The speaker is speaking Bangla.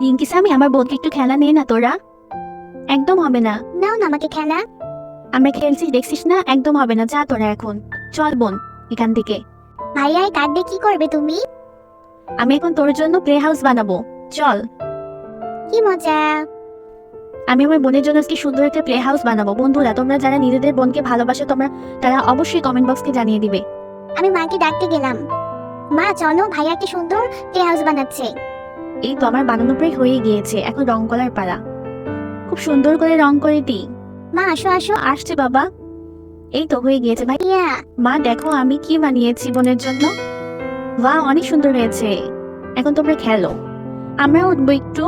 রিঙ্কি সামি, আমার বোনকে একটু খেলা নে না তোরা। একদম হবে না। নাও না আমাকে খেলা। আমরা খেলছি, দেখছিস না? একদম হবে না, যা তোরা এখন। চল বোন এখান থেকে। ভাইয়া এই কার্ড দিয়ে কি করবে তুমি? আমি এখন তোর জন্য প্লে হাউস বানাবো, চল। কি মজা। আমি আমার বোনের জন্য আজকে সুন্দর একটা প্লে হাউস বানাবো। বন্ধুরা, তোমরা যারা নিজেদের বোনকে ভালোবাসো তারা অবশ্যই কমেন্ট বক্সকে জানিয়ে দিবে। আমি মাকে ডাকতে গেলাম। মা চলো, ভাইয়া কি সুন্দর প্লে হাউস বানাচ্ছে। এই তো আমার বানানো প্রায় হয়ে গিয়েছে, এখন রং করার পালা। খুব সুন্দর করে রং করে দিই। মা আসো আসো। আসছে বাবা। এই তো হয়ে গিয়েছে ভাই। ভাইয়া মা দেখো আমি কি বানিয়েছি বোনের জন্য। বাহ, অনেক সুন্দর হয়েছে। এখন তোমরা খেলো, আমরা উঠবো একটু।